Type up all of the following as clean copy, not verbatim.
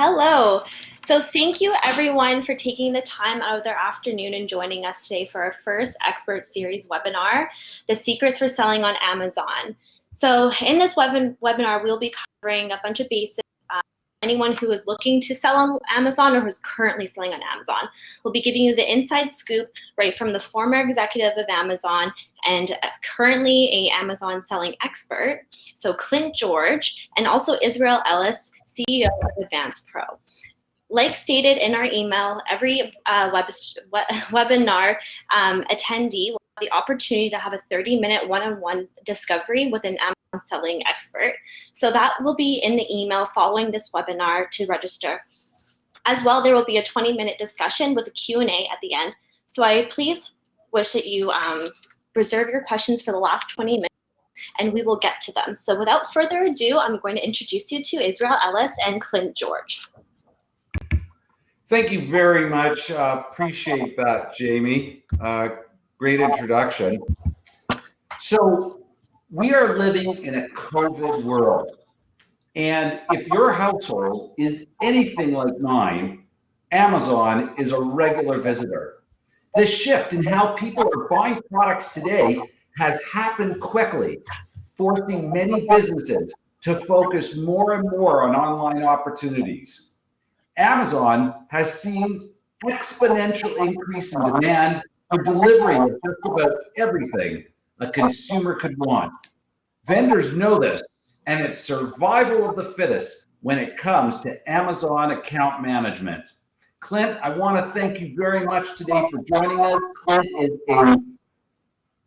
Hello. So thank you everyone for taking the time out of their afternoon and joining us today for our first expert series webinar, The Secrets for Selling on Amazon. So in this webinar, we'll be covering a bunch of basics. Anyone who is looking to sell on Amazon or who's currently selling on Amazon. We'll be giving you the inside scoop right from the former executive of Amazon and currently a Amazon selling expert, so Clint George, and also Israel Ellis, CEO of Advance Pro. Like stated in our email, every webinar attendee will have the opportunity to have a 30-minute one-on-one discovery with an Amazon selling expert. So that will be in the email following this webinar to register. As well, there will be a 20-minute discussion with a Q&A at the end. So I please wish that you reserve your questions for the last 20 minutes and we will get to them. So without further ado, I'm going to introduce you to Israel Ellis and Clint George. Thank you very much. Appreciate that, Jamie. Great introduction. So we are living in a COVID world. And if your household is anything like mine, Amazon is a regular visitor. This shift in how people are buying products today has happened quickly, forcing many businesses to focus more and more on online opportunities. Amazon has seen exponential increase in demand for delivery of just about everything a consumer could want. Vendors know this, and it's survival of the fittest when it comes to Amazon account management. Clint, I want to thank you very much today for joining us. Clint is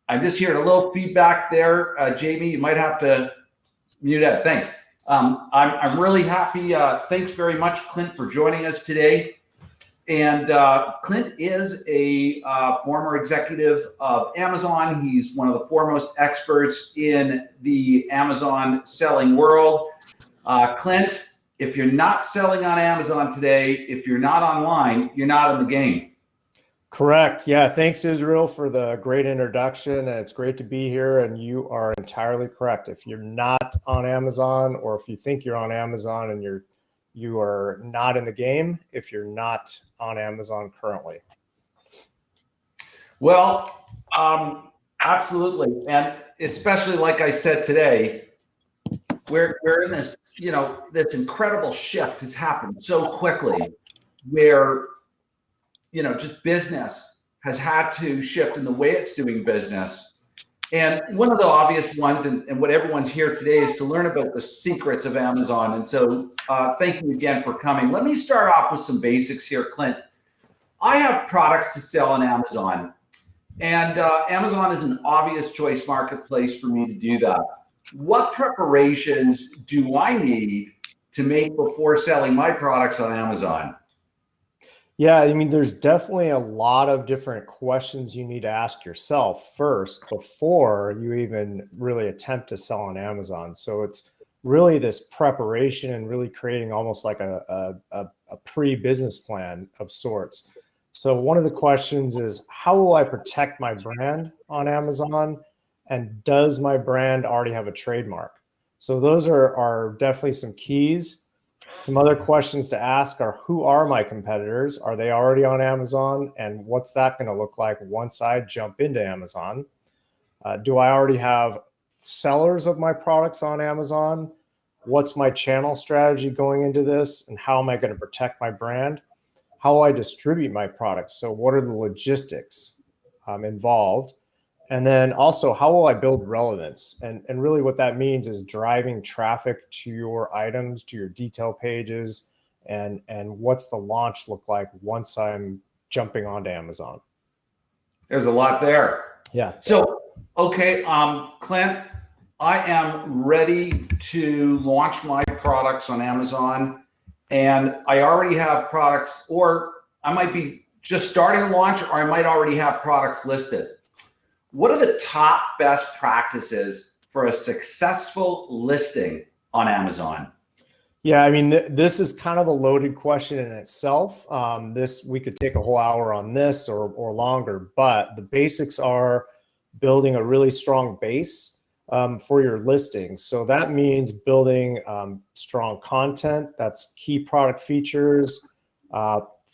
I'm just hearing a little feedback there. Jamie, you might have to mute that. Thanks. I'm really happy. Thanks very much, Clint, for joining us today. And Clint is a former executive of Amazon. He's one of the foremost experts in the Amazon selling world. Clint, if you're not selling on Amazon today, if you're not online, you're not in the game. Correct. Yeah. Thanks, Israel, for the great introduction. And it's great to be here. And you are entirely correct. If you're not on Amazon, or if you think you're on Amazon and you are not in the game, if you're not on Amazon currently. Well, absolutely. And especially like I said today, we're in this, this incredible shift has happened so quickly where just business has had to shift in the way it's doing business. And one of the obvious ones, and what everyone's here today, is to learn about the secrets of Amazon. And so thank you again for coming. Let me start off with some basics here, Clint. I have products to sell on Amazon, and Amazon is an obvious choice marketplace for me to do that. What preparations do I need to make before selling my products on Amazon? Yeah, I mean, there's definitely a lot of different questions you need to ask yourself first before you even really attempt to sell on Amazon. So it's really this preparation and really creating almost like a pre-business plan of sorts. So one of the questions is, how will I protect my brand on Amazon? And does my brand already have a trademark? So those are definitely some keys. Some other questions to ask are, who are my competitors? Are they already on Amazon? And what's that going to look like once I jump into Amazon? Do I already have sellers of my products on Amazon? What's my channel strategy going into this? And how am I going to protect my brand? How will I distribute my products? So what are the logistics involved? And then also, how will I build relevance? And really what that means is driving traffic to your items, to your detail pages, and what's the launch look like once I'm jumping onto Amazon? There's a lot there. Yeah. So, okay, Clint, I am ready to launch my products on Amazon, and I already have products, or I might be just starting a launch, or I might already have products listed. What are the top best practices for a successful listing on Amazon? Yeah, I mean, this is kind of a loaded question in itself. We could take a whole hour on this or longer, but the basics are building a really strong base for your listings. So that means building strong content. That's key product features,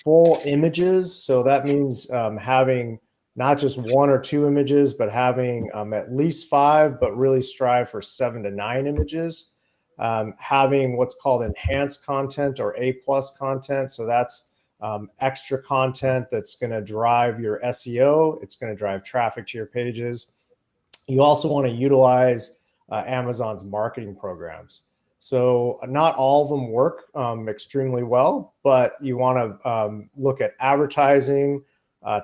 full images. So that means having not just 1 or 2 images, but having at least 5, but really strive for 7 to 9 images. Having what's called enhanced content or A+ content. So that's extra content that's going to drive your SEO. It's going to drive traffic to your pages. You also want to utilize Amazon's marketing programs. So not all of them work extremely well, but you want to look at advertising,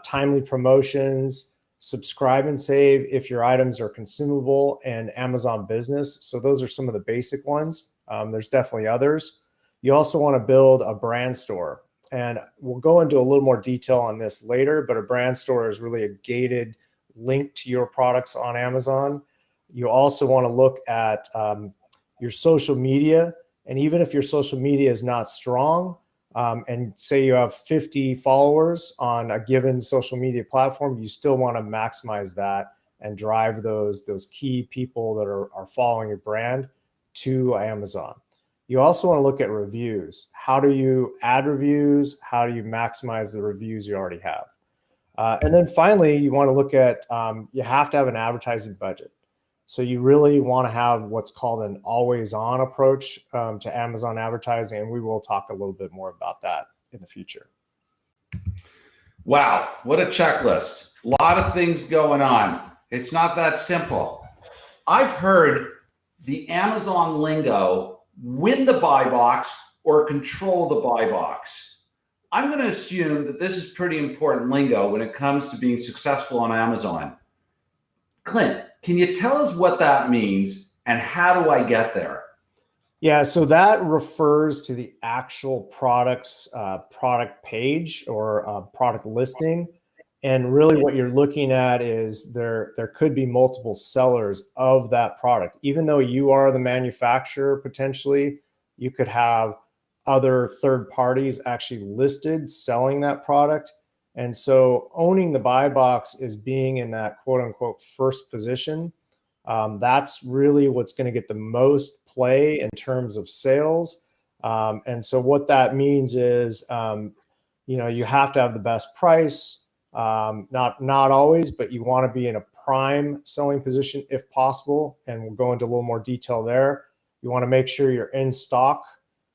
timely promotions, subscribe and save if your items are consumable, and Amazon Business. So those are some of the basic ones. There's definitely others. You also want to build a brand store. And we'll go into a little more detail on this later, but a brand store is really a gated link to your products on Amazon. You also want to look at your social media. And even if your social media is not strong, and say you have 50 followers on a given social media platform, you still want to maximize that and drive those key people that are following your brand to Amazon. You also want to look at reviews. How do you add reviews? How do you maximize the reviews you already have? And then finally, you want to look at, you have to have an advertising budget. So you really want to have what's called an always-on approach to Amazon advertising, and we will talk a little bit more about that in the future. Wow, what a checklist. A lot of things going on. It's not that simple. I've heard the Amazon lingo, win the buy box or control the buy box. I'm going to assume that this is pretty important lingo when it comes to being successful on Amazon. Clint, can you tell us what that means and how do I get there? Yeah, so that refers to the actual product's product page or product listing. And really what you're looking at is there could be multiple sellers of that product. Even though you are the manufacturer, potentially, you could have other third parties actually listed selling that product. And so owning the buy box is being in that quote unquote first position. That's really what's going to get the most play in terms of sales. And so what that means is, you have to have the best price. Not always, but you want to be in a prime selling position if possible. And we'll go into a little more detail there. You want to make sure you're in stock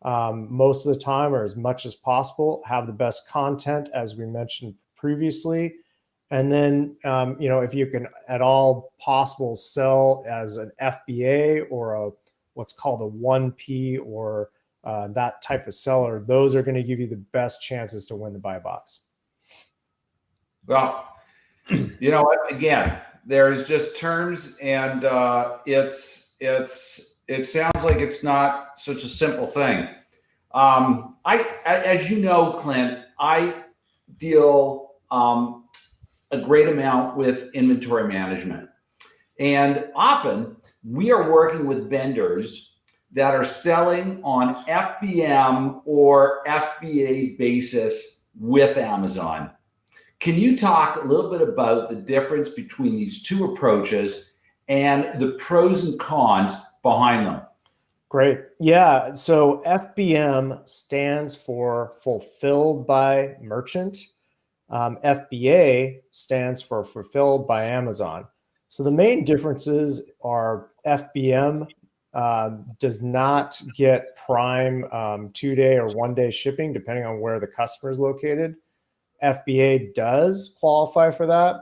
most of the time or as much as possible, have the best content, as we mentioned previously. And then, if you can at all possible sell as an FBA or what's called a 1P or that type of seller, those are going to give you the best chances to win the buy box. Well, you know what? Again, there's just terms, and it sounds like it's not such a simple thing. As you know, Clint, I deal a great amount with inventory management, and often we are working with vendors that are selling on FBM or FBA basis with Amazon. Can you talk a little bit about the difference between these two approaches and the pros and cons behind them? Great. Yeah. So FBM stands for Fulfilled by Merchant. FBA stands for Fulfilled by Amazon. So the main differences are FBM does not get prime 2-day or 1-day shipping, depending on where the customer is located. FBA does qualify for that.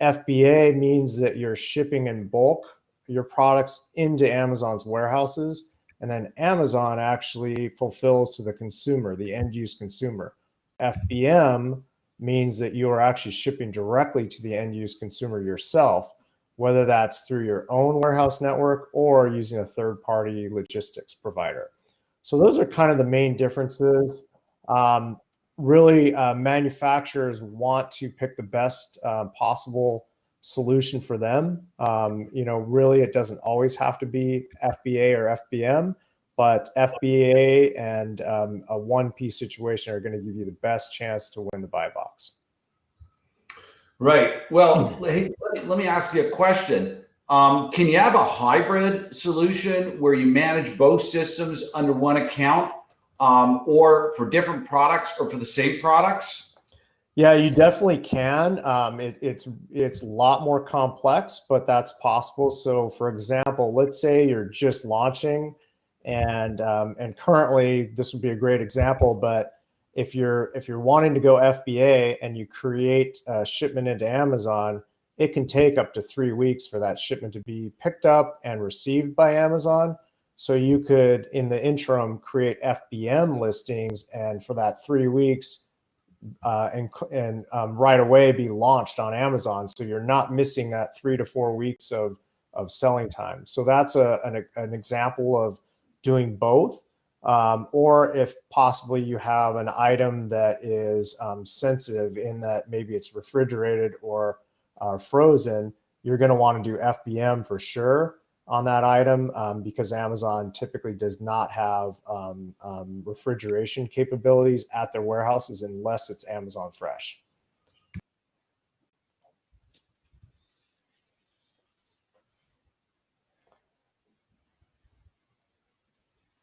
FBA means that you're shipping in bulk your products into Amazon's warehouses, and then Amazon actually fulfills to the consumer, the end use consumer. FBM means that you are actually shipping directly to the end use consumer yourself, whether that's through your own warehouse network or using a third-party logistics provider. So those are kind of the main differences. Really, manufacturers want to pick the best possible solution for them. Really, it doesn't always have to be FBA or FBM, but FBA and a 1P situation are going to give you the best chance to win the buy box. Right. Well, hey, let me ask you a question. Can you have a hybrid solution where you manage both systems under one account, or for different products or for the same products? Yeah, you definitely can. It's a lot more complex, but that's possible. So, for example, let's say you're just launching, and currently this would be a great example. But if you're wanting to go FBA and you create a shipment into Amazon, it can take up to 3 weeks for that shipment to be picked up and received by Amazon. So you could, in the interim, create FBM listings, and for that 3 weeks and right away be launched on Amazon. So you're not missing that 3 to 4 weeks of selling time. So that's an example of doing both. Or if possibly you have an item that is sensitive in that maybe it's refrigerated or frozen, you're going to want to do FBM for sure on that item, because Amazon typically does not have refrigeration capabilities at their warehouses unless it's Amazon Fresh.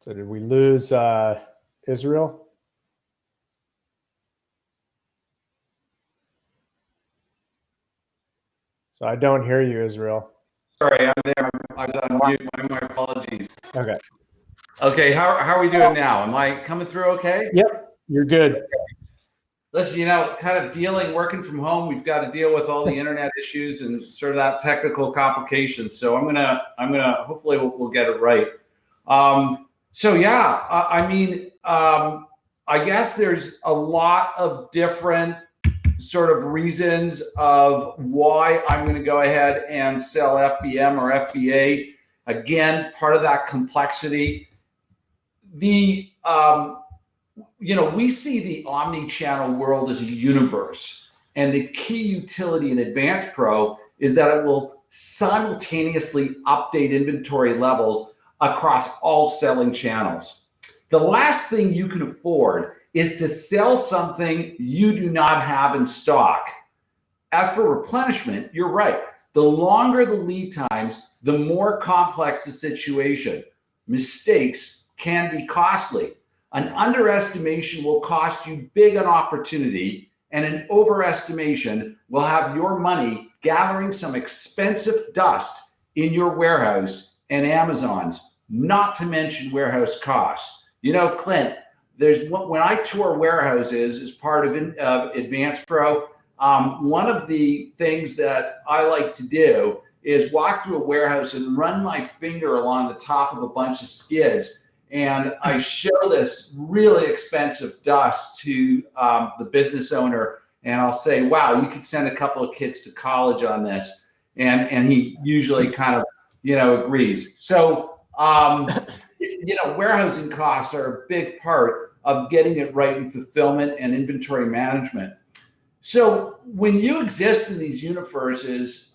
So did we lose Israel? So I don't hear you, Israel. Sorry, I'm there. I was on mute. My apologies. Okay. Okay, how are we doing now? Am I coming through okay? Yep, you're good. Listen, kind of working from home, we've got to deal with all the internet issues and sort of that technical complications. So I'm gonna hopefully we'll get it right. So yeah, I guess there's a lot of different sort of reasons of why I'm going to go ahead and sell FBM or FBA. Again, part of that complexity. We see the omni-channel world as a universe, and the key utility in Advance Pro is that it will simultaneously update inventory levels across all selling channels. The last thing you can afford is to sell something you do not have in stock. As for replenishment, you're right. The longer the lead times, the more complex the situation. Mistakes can be costly. An underestimation will cost you big on opportunity, and an overestimation will have your money gathering some expensive dust in your warehouse and Amazon's, not to mention warehouse costs. Clint, when I tour warehouses as part of Advance Pro, one of the things that I like to do is walk through a warehouse and run my finger along the top of a bunch of skids. And I show this really expensive dust to the business owner, and I'll say, wow, you could send a couple of kids to college on this. And he usually kind of, agrees. So, warehousing costs are a big part of getting it right in fulfillment and inventory management. So when you exist in these universes,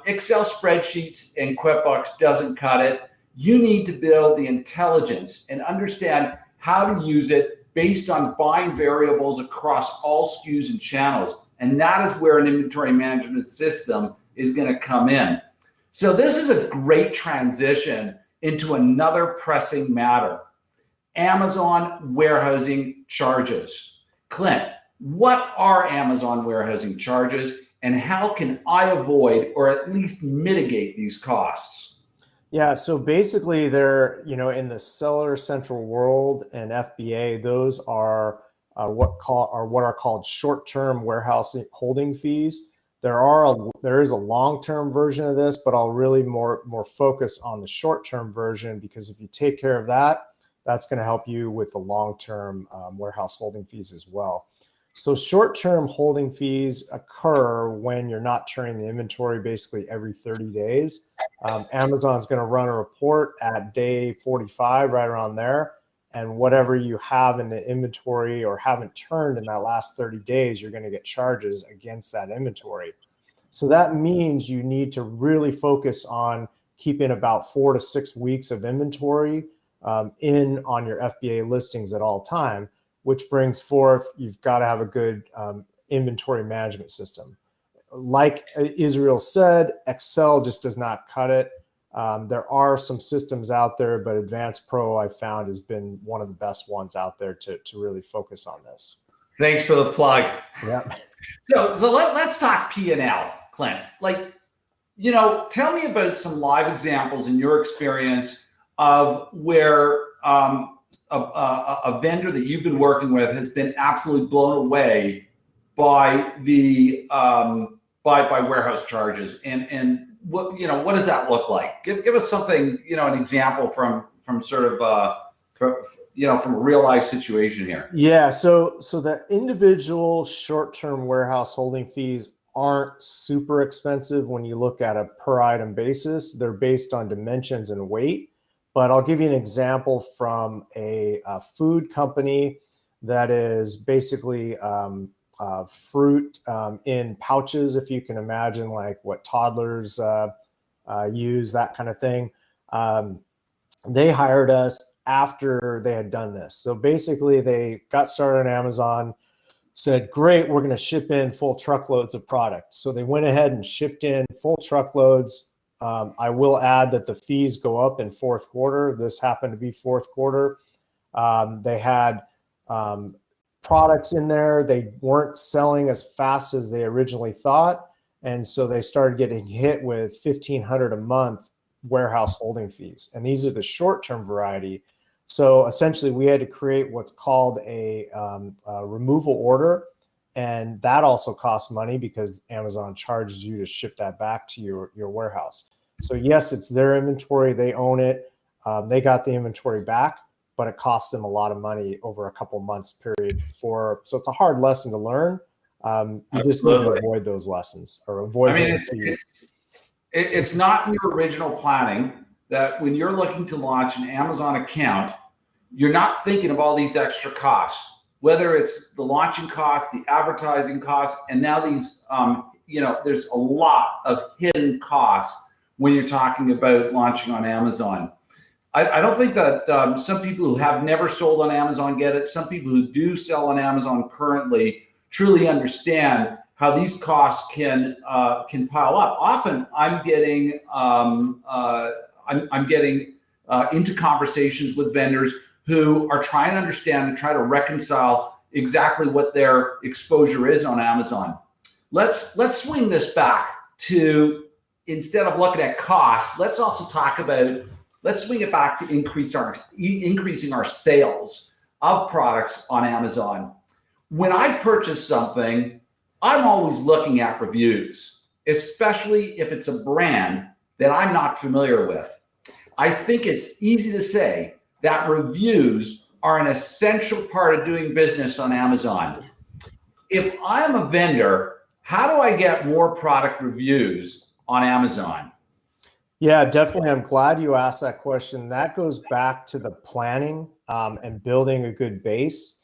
Excel spreadsheets and QuickBooks doesn't cut it. You need to build the intelligence and understand how to use it based on buying variables across all SKUs and channels. And that is where an inventory management system is going to come in. So this is a great transition into another pressing matter: Amazon warehousing charges. Clint, what are Amazon warehousing charges, and how can I avoid or at least mitigate these costs? Yeah, so basically they're, in the Seller Central world and FBA, those are what are called short-term warehouse holding fees. There is a long-term version of this, but I'll really more focus on the short-term version, because if you take care of that, that's going to help you with the long-term warehouse holding fees as well. So short-term holding fees occur when you're not turning the inventory basically every 30 days. Amazon's going to run a report at day 45, right around there. And whatever you have in the inventory or haven't turned in that last 30 days, you're going to get charges against that inventory. So that means you need to really focus on keeping about 4 to 6 weeks of inventory on your FBA listings at all time, which brings forth, you've got to have a good inventory management system. like Israel said, Excel just does not cut it. There are some systems out there, but Advanced Pro I found has been one of the best ones out there to really focus on this. Thanks for the plug. Yeah. So let's talk P&L, Clint. Like, tell me about some live examples in your experience of where a vendor that you've been working with has been absolutely blown away by the by warehouse charges, and what does that look like? Give us something, an example from sort of from a real life situation here. Yeah, so the individual short-term warehouse holding fees aren't super expensive when you look at a per item basis. They're based on dimensions and weight. But I'll give you an example from a food company that is basically fruit in pouches, if you can imagine, like what toddlers use, that kind of thing. They hired us after they had done this. So basically they got started on Amazon, said, great, we're going to ship in full truckloads of product. So they went ahead and shipped in full truckloads. I will add that the fees go up in fourth quarter. This happened to be fourth quarter. They had products in there. They weren't selling as fast as they originally thought. And so they started getting hit with $1,500 a month warehouse holding fees. And these are the short-term variety. So essentially we had to create what's called a removal order. And that also costs money because Amazon charges you to ship that back to your warehouse. So yes, it's their inventory. They own it. They got the inventory back, but it costs them a lot of money over a couple months period. So it's a hard lesson to learn. You just need to avoid those lessons or avoid. It's not in your original planning that when you're looking to launch an Amazon account, you're not thinking of all these extra costs, whether it's the launching costs, the advertising costs, and now these, there's a lot of hidden costs when you're talking about launching on Amazon. I don't think that some people who have never sold on Amazon get it. Some people who do sell on Amazon currently truly understand how these costs can pile up. Often, I'm getting into conversations with vendors who are trying to understand and try to reconcile exactly what their exposure is on Amazon. Let's swing this back to, instead of looking at costs, let's swing it back to increasing our sales of products on Amazon. When I purchase something, I'm always looking at reviews, especially if it's a brand that I'm not familiar with. I think it's easy to say that reviews are an essential part of doing business on Amazon. If I'm a vendor, how do I get more product reviews on Amazon? Yeah, definitely. I'm glad you asked that question. That goes back to the planning and building a good base.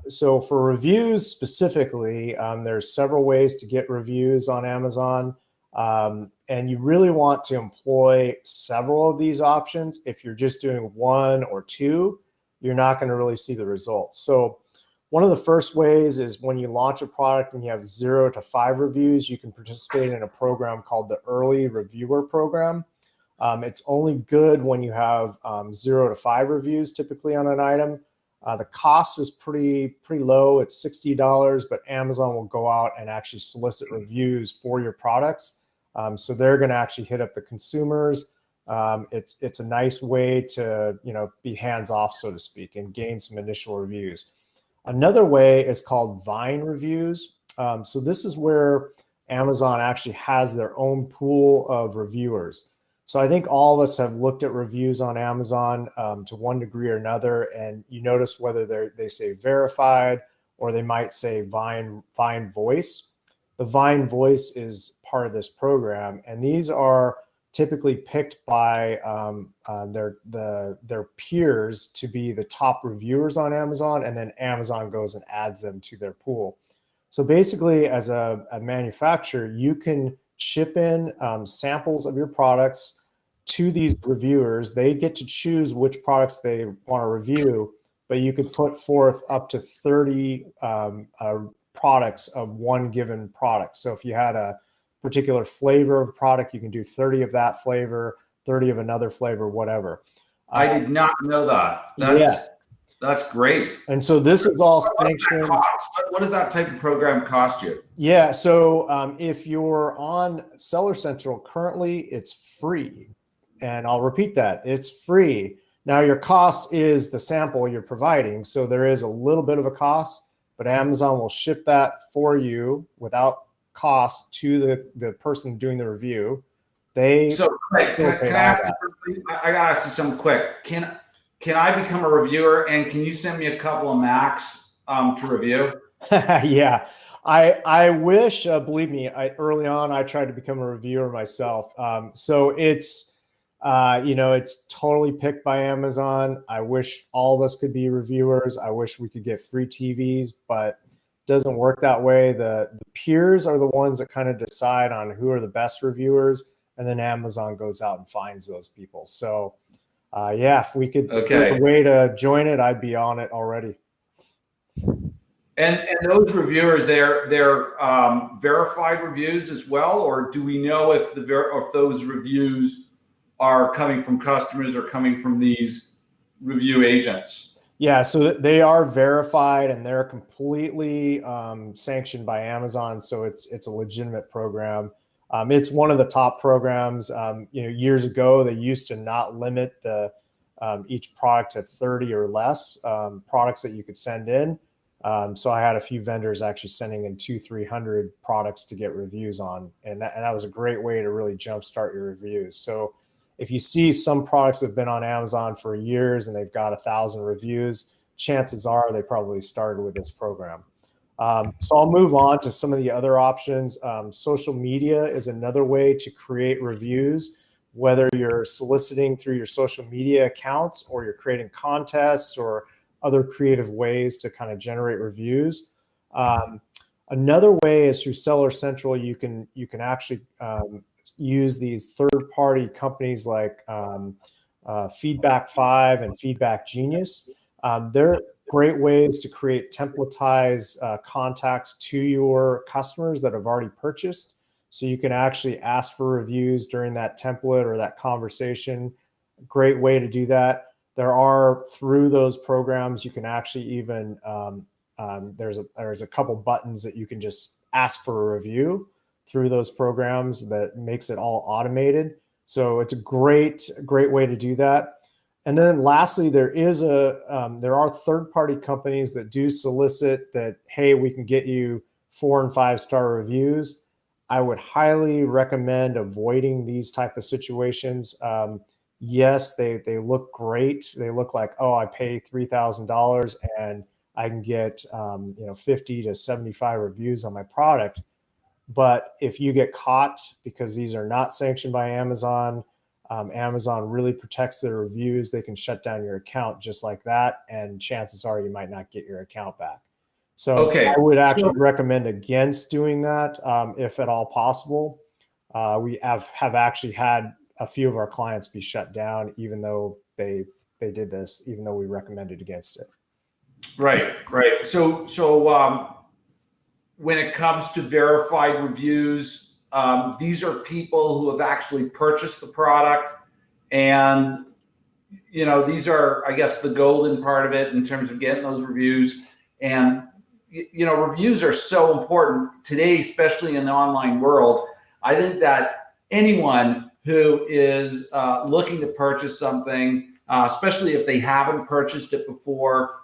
So for reviews specifically, there's several ways to get reviews on Amazon. And you really want to employ several of these options. If you're just doing one or two, you're not going to really see the results. So one of the first ways is when you launch a product and you have 0 to 5 reviews, you can participate in a program called the Early Reviewer Program. It's only good when you have 0 to 5 reviews typically on an item. The cost is pretty low. It's $60, but Amazon will go out and actually solicit reviews for your products. So they're going to actually hit up the consumers. It's a nice way to be hands off, so to speak, and gain some initial reviews. Another way is called Vine reviews. So this is where Amazon actually has their own pool of reviewers. So I think all of us have looked at reviews on Amazon to one degree or another, and you notice whether they say verified or they might say Vine Voice. The Vine Voice is part of this program, and these are typically picked by their peers to be the top reviewers on Amazon, and then Amazon goes and adds them to their pool. So basically, as a manufacturer, you can ship in samples of your products to these reviewers. They get to choose which products they want to review, but you could put forth up to 30 products of one given product. So if you had a particular flavor of product, you can do 30 of that flavor, 30 of another flavor, whatever. I did not know that. That's great. And so this is all sanctioned. What does that type of program cost you? Yeah. So if you're on Seller Central currently, it's free. And I'll repeat that, it's free. Now your cost is the sample you're providing. So there is a little bit of a cost, but Amazon will ship that for you without cost to the person doing the review. So Craig, can I ask you, I gotta ask you something quick. Can I become a reviewer, and can you send me a couple of Macs to review? Yeah, I wish. Believe me, early on I tried to become a reviewer myself. So it's it's totally picked by Amazon. I wish all of us could be reviewers. I wish we could get free TVs, but it doesn't work that way. The peers are the ones that kind of decide on who are the best reviewers, and then Amazon goes out and finds those people. So if we could find a way to join it, I'd be on it already. And those reviewers, they're verified reviews as well, or do we know if those reviews are coming from customers or coming from these review agents? Yeah, so they are verified and they're completely sanctioned by Amazon. So it's a legitimate program. It's one of the top programs. Years ago, they used to not limit each product to 30 or less products that you could send in. So I had a few vendors actually sending in 200-300 products to get reviews on. And that was a great way to really jumpstart your reviews. So if you see some products that have been on Amazon for years and they've got 1,000 reviews, chances are they probably started with this program. So I'll move on to some of the other options. Social media is another way to create reviews, whether you're soliciting through your social media accounts or you're creating contests or other creative ways to kind of generate reviews. Another way is through Seller Central. You can actually use these third-party companies like Feedback5 and Feedback Genius. They're great ways to create templatized contacts to your customers that have already purchased. So you can actually ask for reviews during that template or that conversation. Great way to do that. There are, through those programs, you can actually even, there's a couple buttons that you can just ask for a review through those programs that makes it all automated. So it's a great way to do that. And then lastly, there are third-party companies that do solicit that, hey, we can get you 4- and 5-star reviews. I would highly recommend avoiding these type of situations. Yes, they look great. They look like, oh, I pay $3,000 and I can get 50 to 75 reviews on my product. But if you get caught, because these are not sanctioned by Amazon, Amazon really protects their reviews. They can shut down your account just like that, and chances are you might not get your account back. So I would actually recommend against doing that if at all possible. We have actually had a few of our clients be shut down, even though they did this, even though we recommended against it. Right. So when it comes to verified reviews, these are people who have actually purchased the product, and these are, I guess, the golden part of it in terms of getting those reviews. And reviews are so important today, especially in the online world. I think that anyone who is looking to purchase something, especially if they haven't purchased it before,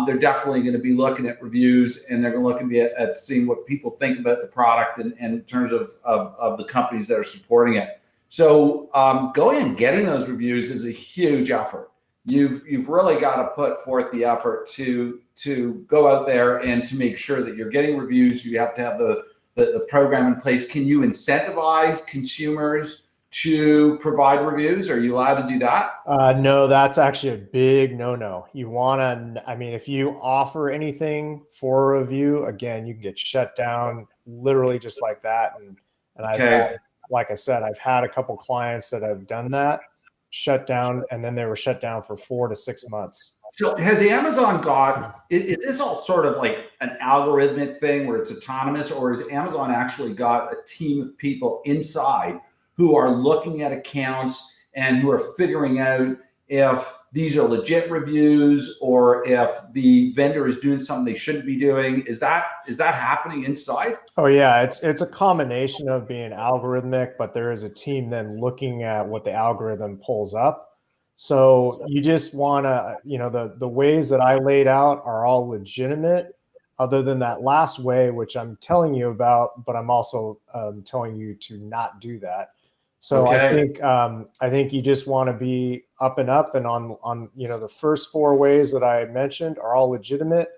they're definitely going to be looking at reviews, and they're going to look at seeing what people think about the product and in terms of the companies that are supporting it. So going and getting those reviews is a huge effort. You've really got to put forth the effort to go out there and to make sure that you're getting reviews. You have to have the program in place. Can you incentivize consumers to provide reviews? Are you allowed to do that? No, that's actually a big no-no. You want to, if you offer anything for a review, again, you can get shut down literally just like that. And I've had, like I said, I've had a couple clients that have done that. shut down, and then they were shut down for 4 to 6 months. So has Amazon got, is this all sort of like an algorithmic thing where it's autonomous, or has Amazon actually got a team of people inside who are looking at accounts and who are figuring out if these are legit reviews or if the vendor is doing something they shouldn't be doing? Is that happening inside? Oh yeah, it's a combination of being algorithmic, but there is a team then looking at what the algorithm pulls up. So you just want to, the ways that I laid out are all legitimate, other than that last way, which I'm telling you about, but I'm also telling you to not do that. So Okay. I think you just want to be up and up, and on the first 4 ways that I mentioned are all legitimate,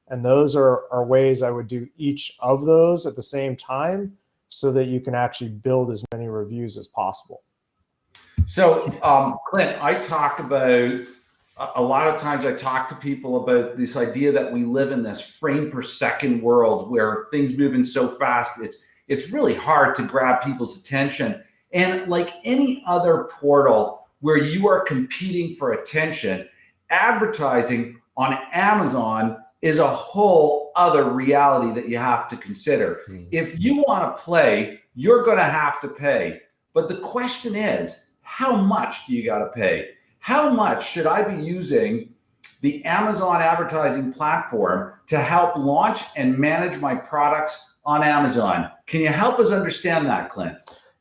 and those are ways I would do each of those at the same time, so that you can actually build as many reviews as possible. So, Clint, I talk about, a lot of times I talk to people about this idea that we live in this frame per second world where things moving so fast, it's really hard to grab people's attention. And like any other portal where you are competing for attention, advertising on Amazon is a whole other reality that you have to consider. If you want to play, you're going to have to pay. But the question is, how much do you got to pay? How much should I be using the Amazon advertising platform to help launch and manage my products on Amazon? Can you help us understand that, Clint?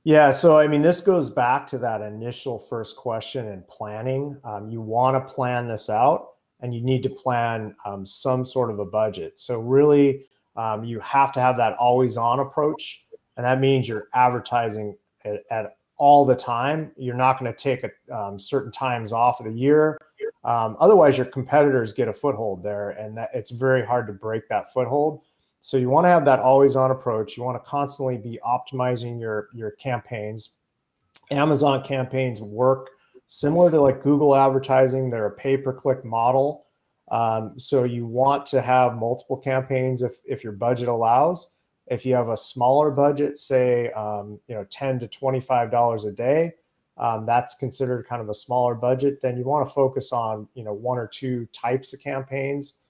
Yeah, so I mean, this goes back to that initial first question in planning. You want to plan this out, and you need to plan some sort of a budget. So really, you have to have that always on approach, and that means you're advertising at all the time. You're not going to take certain times off of the year. Otherwise, your competitors get a foothold there, and it's very hard to break that foothold. So you want to have that always on approach. You want to constantly be optimizing your campaigns. Amazon campaigns work similar to like Google advertising. They're a pay-per-click model. So you want to have multiple campaigns if your budget allows. If you have a smaller budget, say $10 to $25 a day, that's considered kind of a smaller budget. Then you want to focus on 1 or 2 types of campaigns.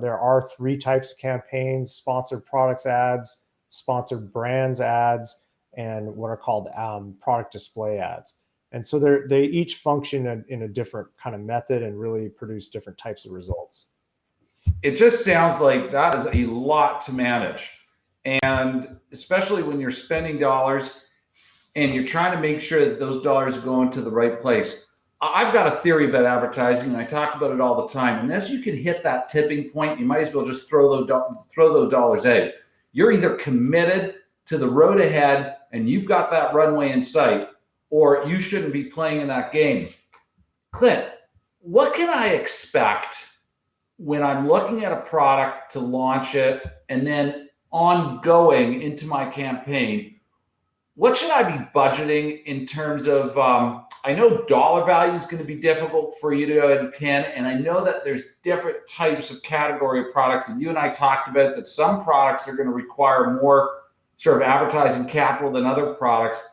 There are 3 types of campaigns: sponsored products ads, sponsored brands ads, and what are called product display ads. And so they each function in a different kind of method and really produce different types of results. It just sounds like that is a lot to manage. And especially when you're spending dollars and you're trying to make sure that those dollars are going to the right place. I've got a theory about advertising, and I talk about it all the time. And as you can hit that tipping point, you might as well just throw those dollars out. You're either committed to the road ahead and you've got that runway in sight, or you shouldn't be playing in that game. Clint, what can I expect when I'm looking at a product to launch it and then ongoing into my campaign? What should I be budgeting in terms of, I know dollar value is going to be difficult for you to go ahead and pin, and I know that there's different types of category of products, and you and I talked about that some products are going to require more sort of advertising capital than other products.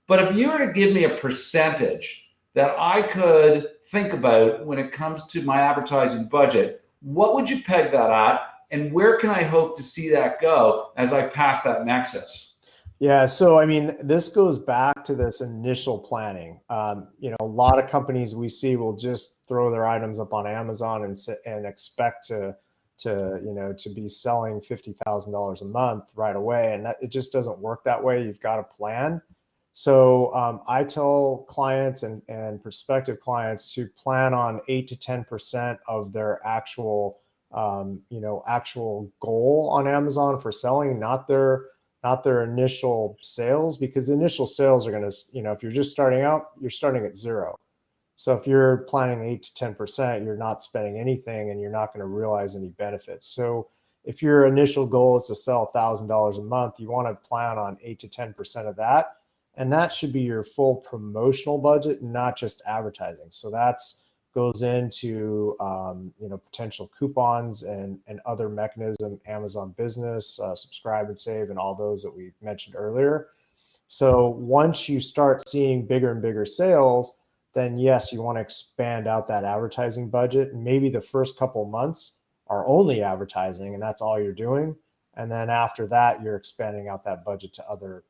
But if you were to give me a percentage that I could think about when it comes to my advertising budget, what would you peg that at? And where can I hope to see that go as I pass that nexus? Yeah, so I mean, this goes back to this initial planning. A lot of companies we see will just throw their items up on Amazon and expect to be selling $50,000 a month right away, and that it just doesn't work that way. You've got to plan. So I tell clients and prospective clients to plan on 8 to 10% of their actual goal on Amazon for selling, not their initial sales, because the initial sales are going to, if you're just starting out, you're starting at 0. So if you're planning 8 to 10%, you're not spending anything and you're not going to realize any benefits. So if your initial goal is to sell $1,000 a month, you want to plan on 8 to 10% of that. And that should be your full promotional budget, not just advertising. So that's goes into potential coupons and other mechanism, Amazon Business, Subscribe and Save, and all those that we mentioned earlier. So once you start seeing bigger and bigger sales, then yes, you want to expand out that advertising budget. And maybe the first couple of months are only advertising, and that's all you're doing. And then after that, you're expanding out that budget to other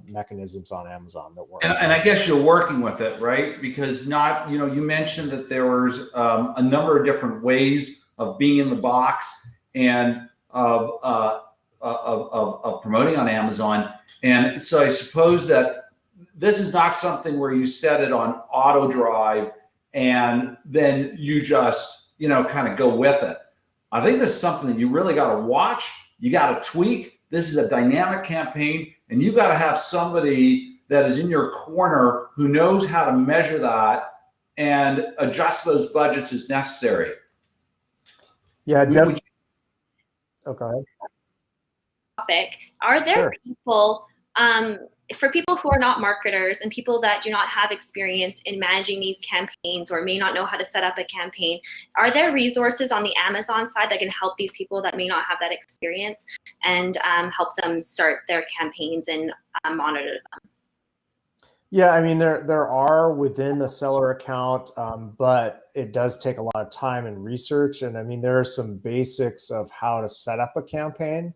mechanisms on Amazon that work. And I guess you're working with it, right? Because you mentioned that there was a number of different ways of being in the box and of promoting on Amazon. And so I suppose that this is not something where you set it on auto drive and then you just, kind of go with it. I think this is something that you really got to watch. You got to tweak. This is a dynamic campaign, and you've got to have somebody that is in your corner who knows how to measure that and adjust those budgets as necessary. Yeah, definitely. Okay. Topic. Are there people, for people who are not marketers and people that do not have experience in managing these campaigns or may not know how to set up a campaign, are there resources on the Amazon side that can help these people that may not have that experience and help them start their campaigns and monitor them? Yeah, I mean, there are within the seller account, but it does take a lot of time and research. And I mean, there are some basics of how to set up a campaign.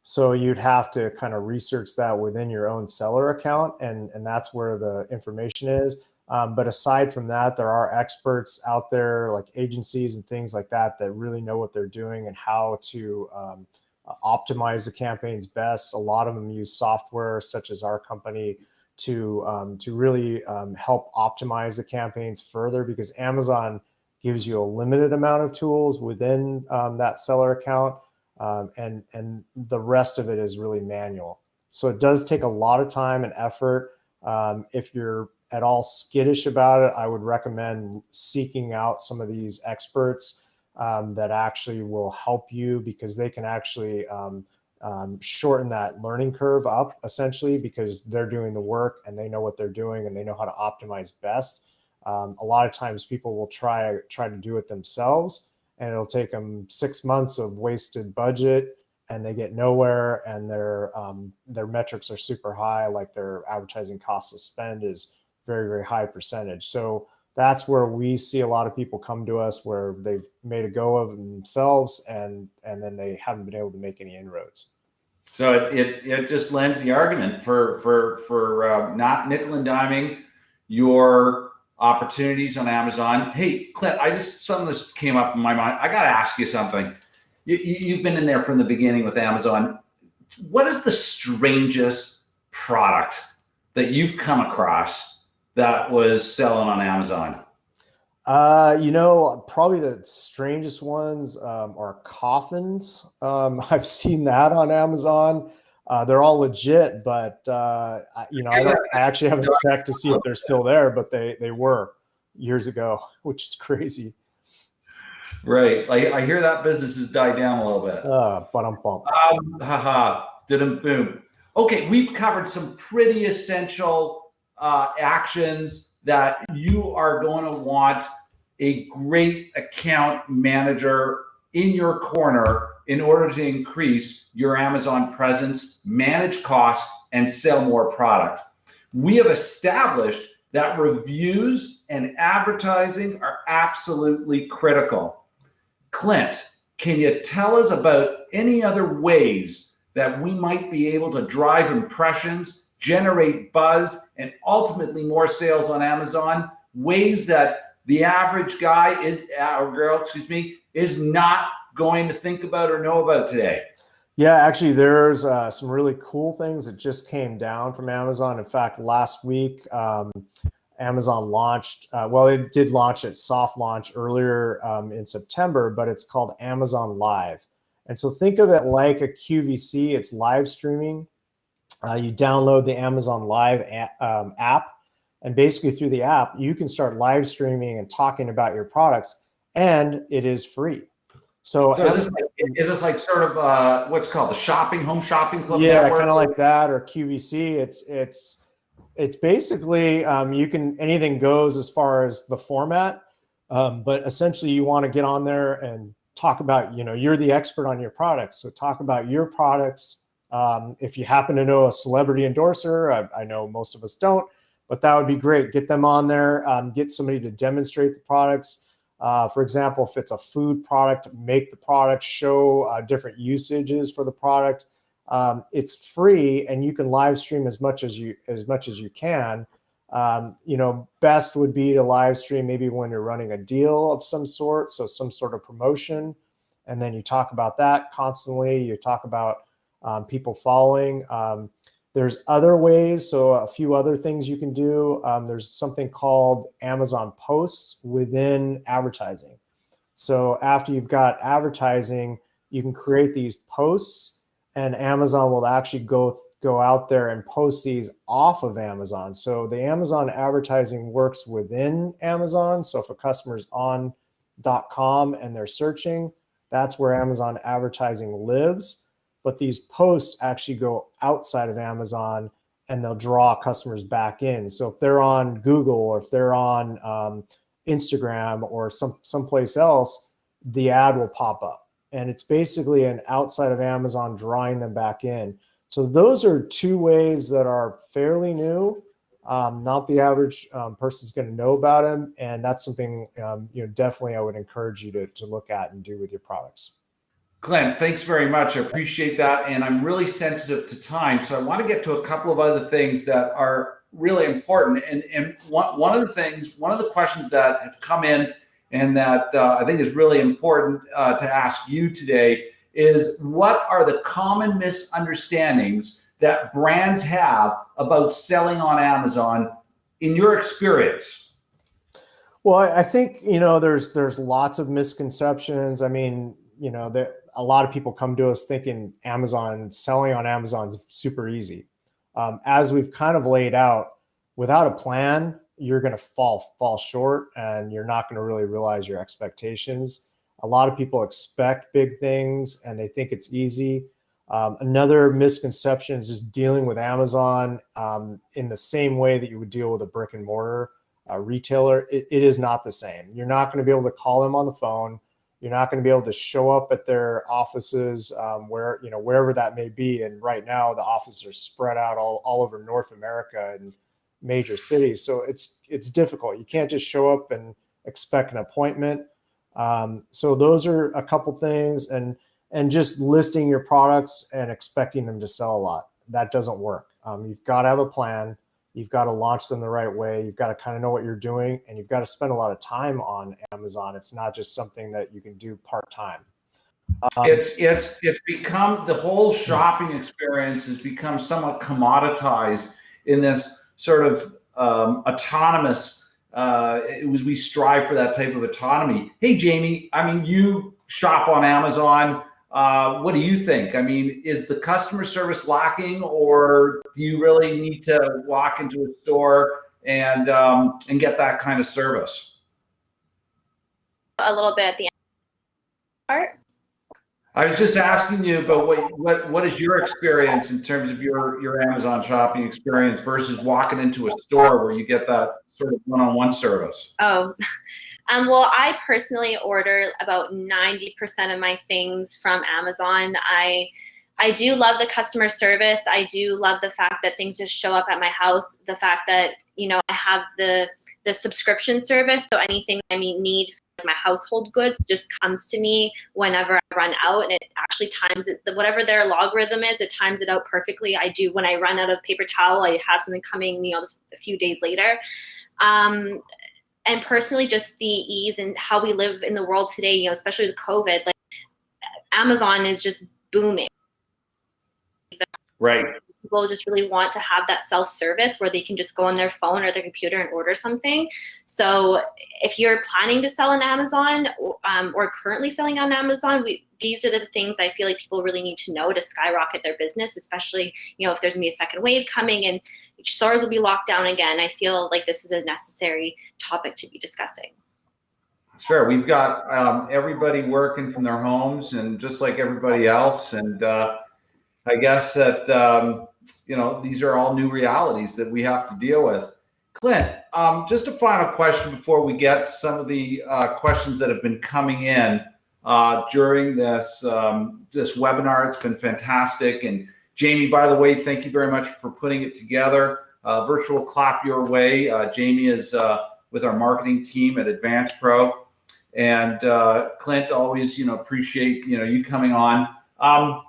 So you'd have to kind of research that within your own seller account, and that's where the information is. But aside from that, there are experts out there like agencies and things like that that really know what they're doing and how to optimize the campaigns best. A lot of them use software such as our company to really help optimize the campaigns further, because Amazon gives you a limited amount of tools within that seller account. And the rest of it is really manual. So it does take a lot of time and effort. If you're at all skittish about it, I would recommend seeking out some of these experts that actually will help you, because they can actually shorten that learning curve up, essentially, because they're doing the work and they know what they're doing and they know how to optimize best. A lot of times people will try to do it themselves, and it'll take them 6 months of wasted budget, and they get nowhere, and their metrics are super high, like their advertising cost to spend is very, very high percentage. So that's where we see a lot of people come to us where they've made a go of it themselves, and then they haven't been able to make any inroads. So it just lends the argument for not nickel and diming your opportunities on Amazon. Hey, Clint, some of this came up in my mind. I got to ask you something. You've been in there from the beginning with Amazon. What is the strangest product that you've come across that was selling on Amazon? Probably the strangest ones are coffins. I've seen that on Amazon. They're all legit, but I actually haven't checked to see if they're still there, but they were years ago, which is crazy. Right. I hear that business has died down a little bit. Didn't boom. Okay, we've covered some pretty essential actions that you are going to want a great account manager in your corner in order to increase your Amazon presence, manage costs, and sell more product. We have established that reviews and advertising are absolutely critical. Clint, can you tell us about any other ways that we might be able to drive impressions, generate buzz, and ultimately more sales on Amazon? Ways that the average guy or girl, is not going to think about or know about today. Yeah, actually, there's some really cool things that just came down from Amazon. In fact, last week, Amazon launched, it did launch its soft launch earlier in September, but it's called Amazon Live. And so think of it like a QVC. It's live streaming. You download the Amazon Live app, and basically through the app, you can start live streaming and talking about your products, and it is free. So is this like sort of what's called the home shopping club? Yeah, kind of like that, or QVC. It's basically anything goes as far as the format, but essentially you want to get on there and talk about, you're the expert on your products. So talk about your products. If you happen to know a celebrity endorser, I know most of us don't, but that would be great. Get them on there, get somebody to demonstrate the products. For example, if it's a food product, make the product, show different usages for the product. It's free, and you can live stream as much as you can. Best would be to live stream maybe when you're running a deal of some sort, so some sort of promotion, and then you talk about that constantly. You talk about people following. There's other ways, so a few other things you can do. There's something called Amazon Posts within advertising. So after you've got advertising, you can create these posts, and Amazon will actually go out there and post these off of Amazon. So the Amazon advertising works within Amazon. So if a customer's on .com and they're searching, that's where Amazon advertising lives. But these posts actually go outside of Amazon, and they'll draw customers back in. So if they're on Google, or if they're on Instagram or someplace else, the ad will pop up. And it's basically an outside of Amazon drawing them back in. So those are two ways that are fairly new. Not the average person's going to know about them. And that's something, definitely I would encourage you to look at and do with your products. Glenn, thanks very much. I appreciate that. And I'm really sensitive to time. So I want to get to a couple of other things that are really important. And one of the questions that have come in and that I think is really important to ask you today is, what are the common misunderstandings that brands have about selling on Amazon in your experience? Well, I think, there's lots of misconceptions. I mean, a lot of people come to us thinking selling on Amazon is super easy. As we've kind of laid out, without a plan, you're going to fall short, and you're not going to really realize your expectations. A lot of people expect big things and they think it's easy. Another misconception is just dealing with Amazon in the same way that you would deal with a brick and mortar retailer. It is not the same. You're not going to be able to call them on the phone. You're not going to be able to show up at their offices wherever that may be. And right now the offices are spread out all over North America and major cities. So it's difficult. You can't just show up and expect an appointment. So those are a couple things, and just listing your products and expecting them to sell a lot. That doesn't work. You've got to have a plan. You've got to launch them the right way. You've got to kind of know what you're doing, and you've got to spend a lot of time on Amazon. It's not just something that you can do part-time. It's become, the whole shopping experience has become somewhat commoditized in this sort of autonomous, we strive for that type of autonomy. Hey, Jamie, I mean, you shop on Amazon. What do you think? I mean, is the customer service lacking, or do you really need to walk into a store and get that kind of service? A little bit at the end part. I was just asking you about what is your experience in terms of your Amazon shopping experience versus walking into a store where you get that sort of one-on-one service? Oh, well, I personally order about 90% of my things from Amazon. I do love the customer service. I do love the fact that things just show up at my house. The fact that, I have the subscription service. So anything I need for my household goods just comes to me whenever I run out, and it actually times it, whatever their logarithm is, it times it out perfectly. I do, when I run out of paper towel, I have something coming, a few days later. And personally, just the ease and how we live in the world today, especially with COVID, like Amazon is just booming. Right. People just really want to have that self-service where they can just go on their phone or their computer and order something. So if you're planning to sell on Amazon or currently selling on Amazon, these are the things I feel like people really need to know to skyrocket their business, especially, if there's gonna be a second wave coming and stores will be locked down again. I feel like this is a necessary topic to be discussing. Sure. We've got everybody working from their homes, and just like everybody else. And I guess that, these are all new realities that we have to deal with. Clint, just a final question before we get some of the questions that have been coming in during this webinar. It's been fantastic. And Jamie, by the way, thank you very much for putting it together. virtual clap your way. Jamie is with our marketing team at Advance Pro, and Clint, always appreciate you coming on. I'm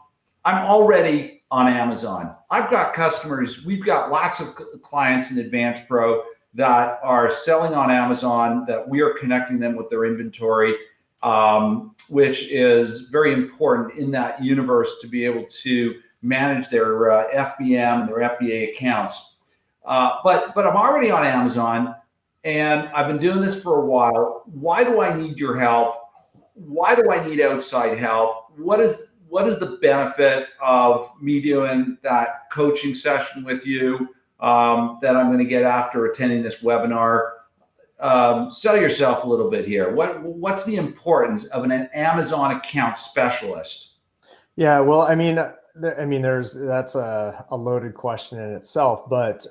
already on Amazon. I've got customers. We've got lots of clients in Advance Pro that are selling on Amazon, that we are connecting them with their inventory, which is very important in that universe to be able to manage their FBM and their FBA accounts. But I'm already on Amazon, and I've been doing this for a while. Why do I need your help? Why do I need outside help? What is the benefit of me doing that coaching session with you that I'm going to get after attending this webinar? Sell yourself a little bit here. What's the importance of an Amazon account specialist? Yeah, well, I mean, that's a loaded question in itself, but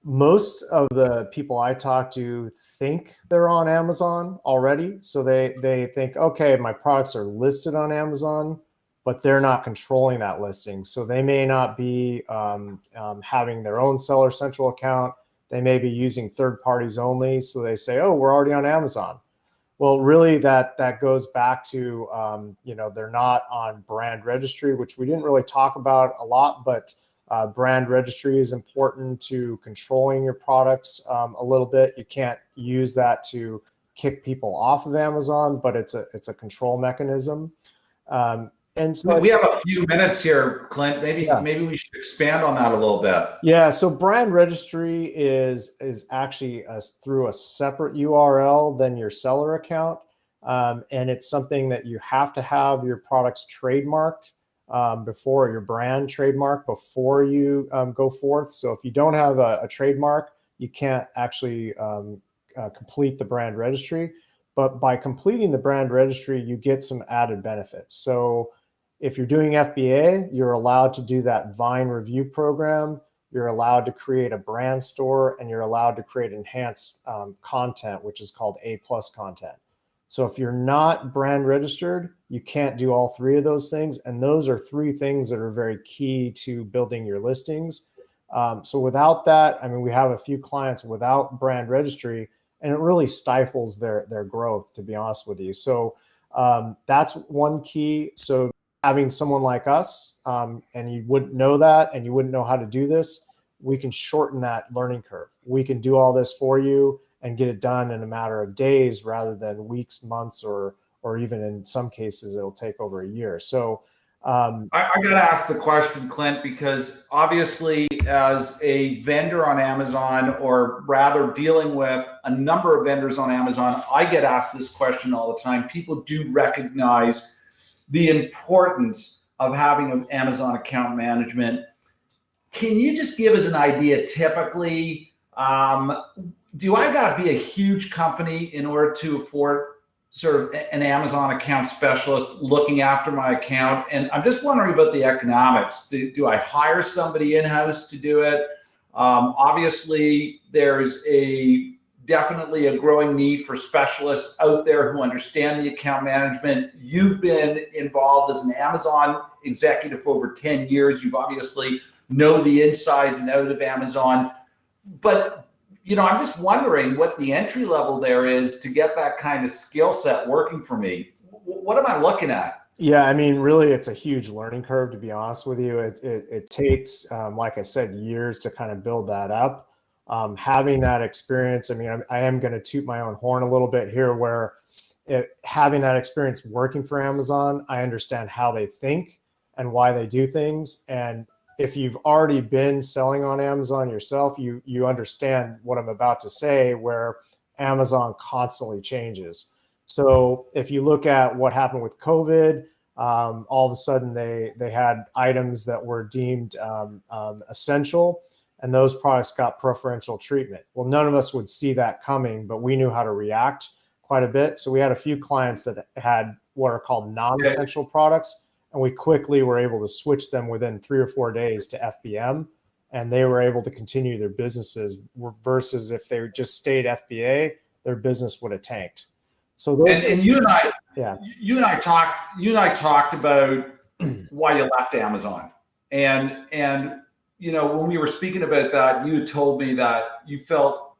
most of the people I talk to think they're on Amazon already. So they think, okay, my products are listed on Amazon, but they're not controlling that listing. So they may not be having their own Seller Central account. They may be using third parties only. So they say, oh, we're already on Amazon. Well, really, that goes back to, they're not on brand registry, which we didn't really talk about a lot, but brand registry is important to controlling your products a little bit. You can't use that to kick people off of Amazon, but it's a control mechanism. And so we have a few minutes here, Clint. Maybe we should expand on that a little bit. Yeah. So brand registry is actually through a separate URL than your seller account. And it's something that you have to have your products trademarked before your brand trademark before you go forth. So if you don't have a trademark, you can't actually complete the brand registry. But by completing the brand registry, you get some added benefits. So if you're doing FBA, you're allowed to do that Vine review program. You're allowed to create a brand store, and you're allowed to create enhanced content, which is called A+ content. So if you're not brand registered, you can't do all three of those things. And those are three things that are very key to building your listings. So without that, I mean, we have a few clients without brand registry, and it really stifles their growth, to be honest with you. So that's one key. So having someone like us, and you wouldn't know that, and you wouldn't know how to do this, we can shorten that learning curve. We can do all this for you and get it done in a matter of days rather than weeks, months, or even in some cases, it'll take over a year. So I got to ask the question, Clint, because obviously as a vendor on Amazon, or rather dealing with a number of vendors on Amazon, I get asked this question all the time. People do recognize the importance of having an Amazon account management. Can you just give us an idea, typically, do I got to be a huge company in order to afford sort of an Amazon account specialist looking after my account? And I'm just wondering about the economics. Do I hire somebody in-house to do it? Obviously, there's definitely a growing need for specialists out there who understand the account management. You've been involved as an Amazon executive for over 10 years. You've obviously know the insides and out of Amazon. But I'm just wondering what the entry level there is to get that kind of skill set working for me. What am I looking at? Yeah, I mean, really, it's a huge learning curve, to be honest with you. It takes, like I said, years to kind of build that up. Having that experience, I mean, I am going to toot my own horn a little bit here, where having that experience working for Amazon, I understand how they think and why they do things. And if you've already been selling on Amazon yourself, you understand what I'm about to say, where Amazon constantly changes. So if you look at what happened with COVID, all of a sudden they had items that were deemed essential, and those products got preferential treatment. Well, none of us would see that coming, but we knew how to react quite a bit. So we had a few clients that had what are called non-essential products, and we quickly were able to switch them within 3 or 4 days to FBM, and they were able to continue their businesses, versus if they just stayed FBA, their business would have tanked. So and you and I talked about why you left Amazon, and when we were speaking about that, you had told me that you felt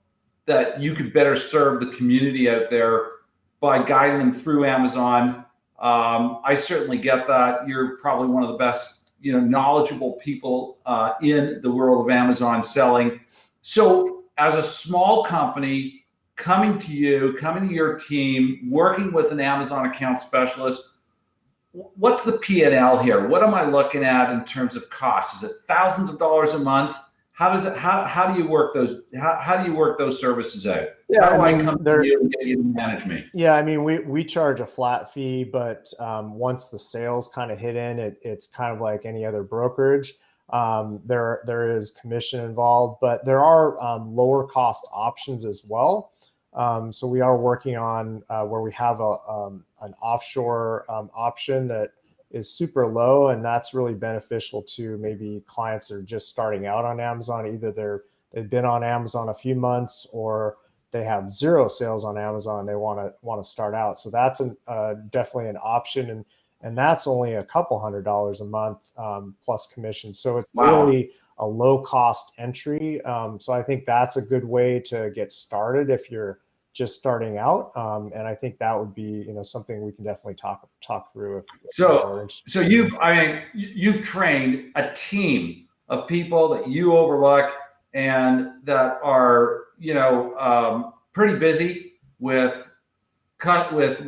that you could better serve the community out there by guiding them through Amazon. I certainly get that. You're probably one of the best, knowledgeable people in the world of Amazon selling. So as a small company, coming to your team, working with an Amazon account specialist, what's the P&L here? What am I looking at in terms of costs? Is it thousands of dollars a month? How do you work those? How do you work those services out? Yeah, how do I come to you and get you to manage me? Yeah, I mean, we charge a flat fee, but once the sales kind of hit in, it's kind of like any other brokerage. There is commission involved, but there are lower cost options as well. So we are working on where we have an offshore option that is super low, and that's really beneficial to maybe clients that are just starting out on Amazon. Either they've been on Amazon a few months, or they have zero sales on Amazon and they want to start out. So that's definitely an option, and that's only a couple $100 a month plus commission. So it's really a low cost entry. So I think that's a good way to get started if you're just starting out, and I think that would be something we can definitely talk through. So you've trained a team of people that you overlook and that are pretty busy with companies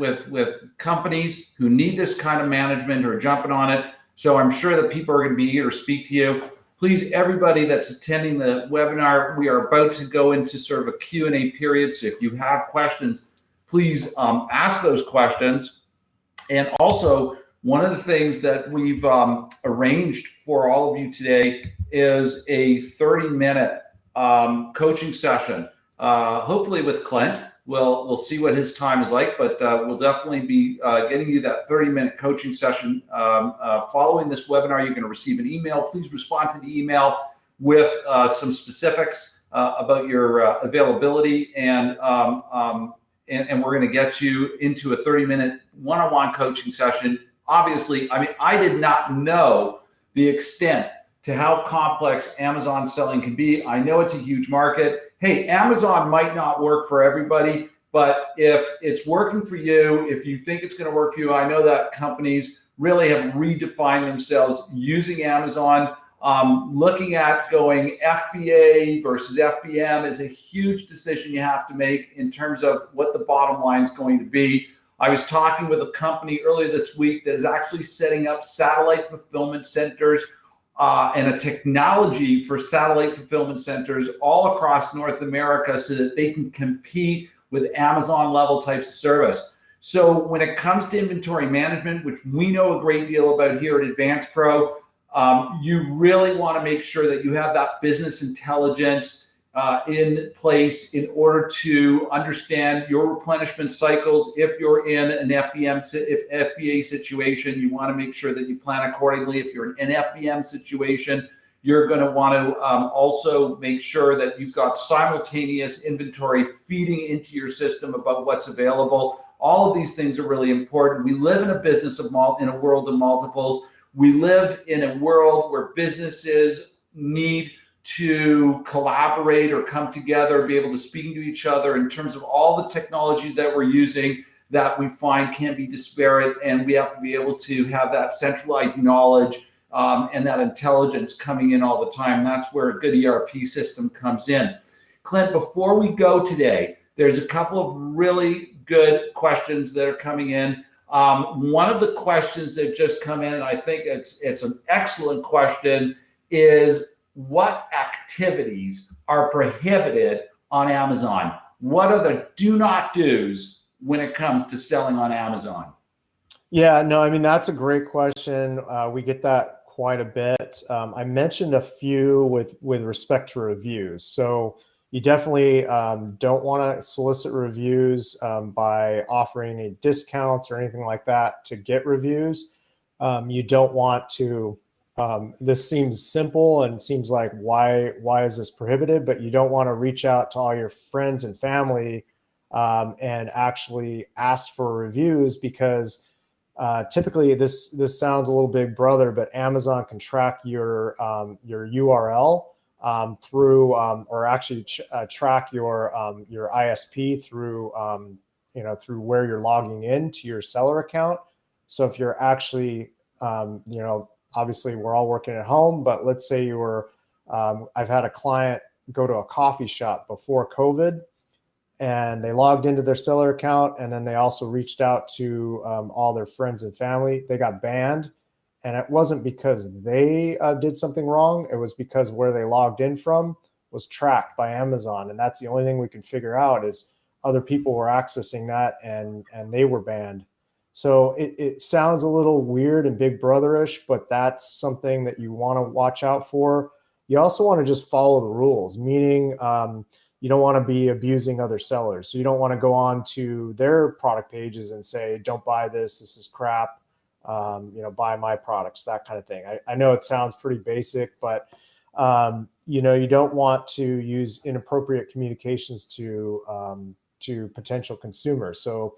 who need this kind of management or jumping on it. So I'm sure that people are going to be eager to speak to you. Please, everybody that's attending the webinar, we are about to go into sort of a Q&A period. So if you have questions, please ask those questions. And also, one of the things that we've arranged for all of you today is a 30-minute coaching session, hopefully with Clint. We'll see what his time is like, but we'll definitely be getting you that 30-minute coaching session. Following this webinar, you're going to receive an email. Please respond to the email with some specifics about your availability, and we're going to get you into a 30-minute one-on-one coaching session. Obviously, I did not know the extent to how complex Amazon selling can be. I know it's a huge market. Hey, Amazon might not work for everybody, but if it's working for you, if you think it's going to work for you, I know that companies really have redefined themselves using Amazon. Looking at going FBA versus FBM is a huge decision you have to make in terms of what the bottom line is going to be. I was talking with a company earlier this week that is actually setting up satellite fulfillment centers and a technology for satellite fulfillment centers all across North America so that they can compete with Amazon level types of service. So when it comes to inventory management, which we know a great deal about here at Advance Pro, you really want to make sure that you have that business intelligence in place in order to understand your replenishment cycles. If you're in an FBA situation, you want to make sure that you plan accordingly. If you're in an FBM situation, you're going to want to also make sure that you've got simultaneous inventory feeding into your system about what's available. All of these things are really important. We live in a business in a world of multiples. We live in a world where businesses need to collaborate or come together, be able to speak to each other in terms of all the technologies that we're using that we find can be disparate, and we have to be able to have that centralized knowledge and that intelligence coming in all the time. That's where a good ERP system comes in. Clint, before we go today, there's a couple of really good questions that are coming in. One of the questions that just come in, and I think it's an excellent question, is what activities are prohibited on Amazon? What are the do not do's when it comes to selling on Amazon? Yeah, no, that's a great question. We get that quite a bit. I mentioned a few with respect to reviews. So you definitely don't want to solicit reviews by offering any discounts or anything like that to get reviews. You don't want to this seems simple and seems like why is this prohibited, but you don't want to reach out to all your friends and family and actually ask for reviews, because typically this sounds a little big brother, but Amazon can track your URL through, or actually track your ISP through through where you're logging in to your seller account. So if you're actually obviously we're all working at home, but let's say you were I've had a client go to a coffee shop before COVID, and they logged into their seller account, and then they also reached out to all their friends and family. They got banned, and it wasn't because they did something wrong. It was because where they logged in from was tracked by Amazon, and that's the only thing we can figure out is other people were accessing that, and they were banned. So it sounds a little weird and big brotherish, but that's something that you want to watch out for. You also want to just follow the rules, meaning you don't want to be abusing other sellers. So you don't want to go on to their product pages and say, don't buy this, this is crap, buy my products, that kind of thing. I know it sounds pretty basic, but you don't want to use inappropriate communications to potential consumers. So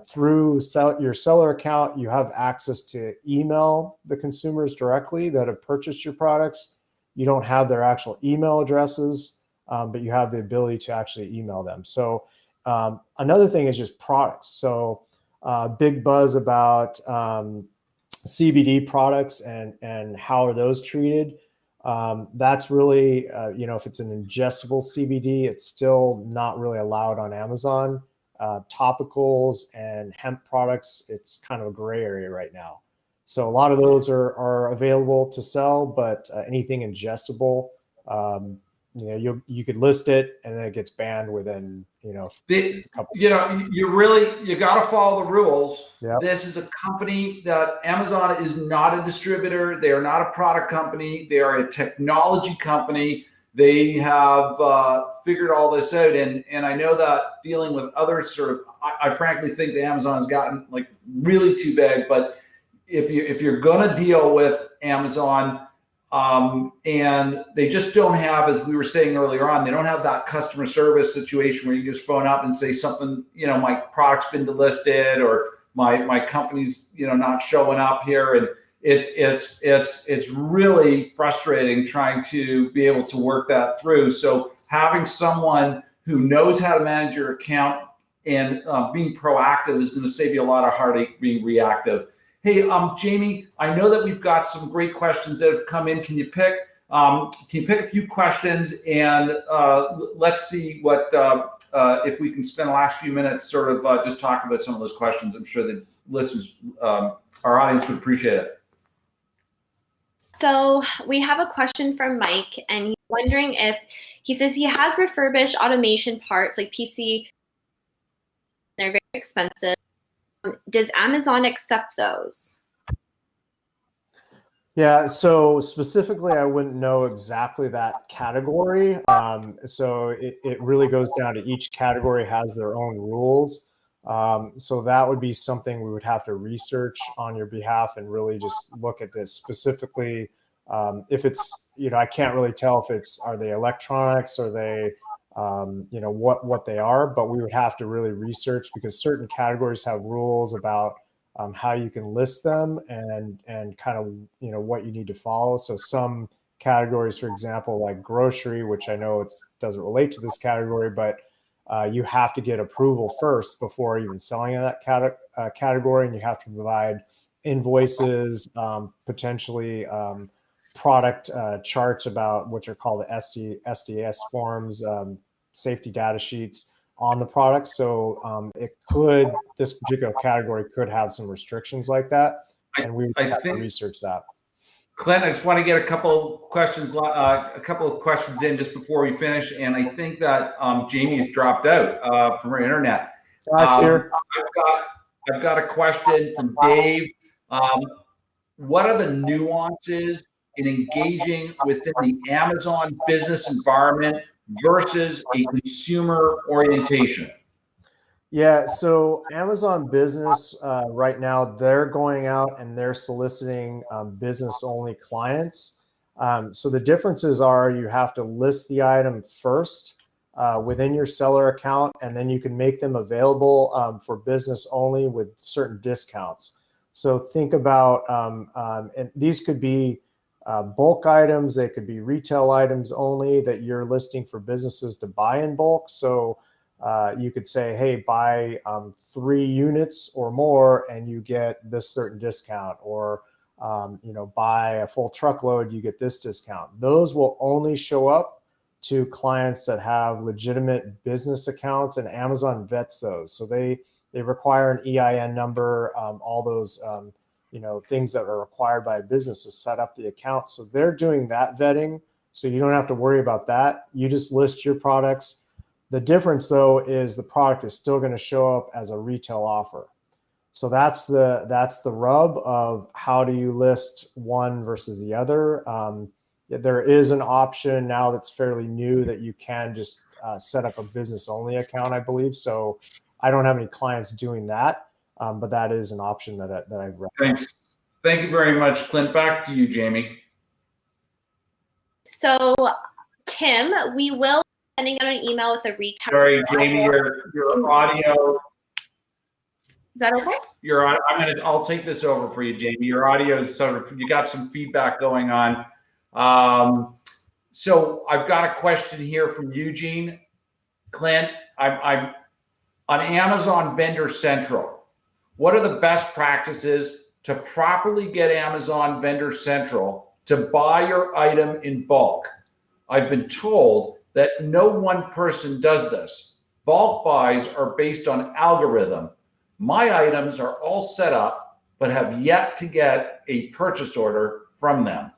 through your seller account, you have access to email the consumers directly that have purchased your products. You don't have their actual email addresses, but you have the ability to actually email them. So another thing is just products. So big buzz about CBD products and how are those treated. That's really, if it's an ingestible CBD, it's still not really allowed on Amazon. Topicals and hemp products, it's kind of a gray area right now. So a lot of those are available to sell, but anything ingestible, you could list it and then it gets banned within, a couple. You got to follow the rules. Yep. This is a company that Amazon is not a distributor. They are not a product company. They are a technology company. They have figured all this out. And I know that dealing with other I frankly think that Amazon has gotten like really too big, but if you're going to deal with Amazon, and they just don't have, as we were saying earlier on, they don't have that customer service situation where you just phone up and say something, my product's been delisted or my company's, not showing up here. And it's really frustrating trying to be able to work that through. So having someone who knows how to manage your account and being proactive is going to save you a lot of heartache being reactive. Hey, Jamie, I know that we've got some great questions that have come in. Can you pick a few questions and let's see what if we can spend the last few minutes sort of just talking about some of those questions. I'm sure the listeners, our audience would appreciate it. So we have a question from Mike, and he's wondering he says he has refurbished automation parts like PC. They're very expensive. Does Amazon accept those? Yeah, so specifically, I wouldn't know exactly that category. So it really goes down to each category has their own rules. So that would be something we would have to research on your behalf and really just look at this specifically. If it's, I can't really tell if are they electronics or they, what they are, but we would have to really research because certain categories have rules about how you can list them and kind of, what you need to follow. So some categories, for example, like grocery, which I know it doesn't relate to this category, but you have to get approval first before even selling in that category. And you have to provide invoices, potentially product charts about what are called the SDS forms, safety data sheets on the product. So this particular category could have some restrictions like that. And we would have to research that. Clint, I just want to get a couple of questions in just before we finish. And I think that Jamie's dropped out from her internet. Here. I've got a question from Dave. What are the nuances in engaging within the Amazon business environment versus a consumer orientation? Yeah, so Amazon Business right now, they're going out and they're soliciting business-only clients. So the differences are you have to list the item first within your seller account, and then you can make them available for business only with certain discounts. So think about, and these could be bulk items, they could be retail items only that you're listing for businesses to buy in bulk. So you could say, hey, buy 3 units or more and you get this certain discount, or buy a full truckload, you get this discount. Those will only show up to clients that have legitimate business accounts, and Amazon vets those. So they require an EIN number, all those things that are required by a business to set up the account. So they're doing that vetting. So you don't have to worry about that. You just list your products. The difference, though, is the product is still going to show up as a retail offer. So that's the rub of how do you list one versus the other. There is an option now that's fairly new that you can just set up a business only account, I believe. So I don't have any clients doing that, but that is an option that I've read. Thanks. Thank you very much, Clint. Back to you, Jamie. So, Tim, we will be sending out an email with a recap. Sorry, Jamie, your audio. Is that okay? I'll take this over for you, Jamie. Your audio is you got some feedback going on. So I've got a question here from Eugene. Clint, I'm on Amazon Vendor Central. What are the best practices to properly get Amazon Vendor Central to buy your item in bulk? I've been told that no one person does this. Bulk buys are based on algorithm. My items are all set up, but have yet to get a purchase order from them.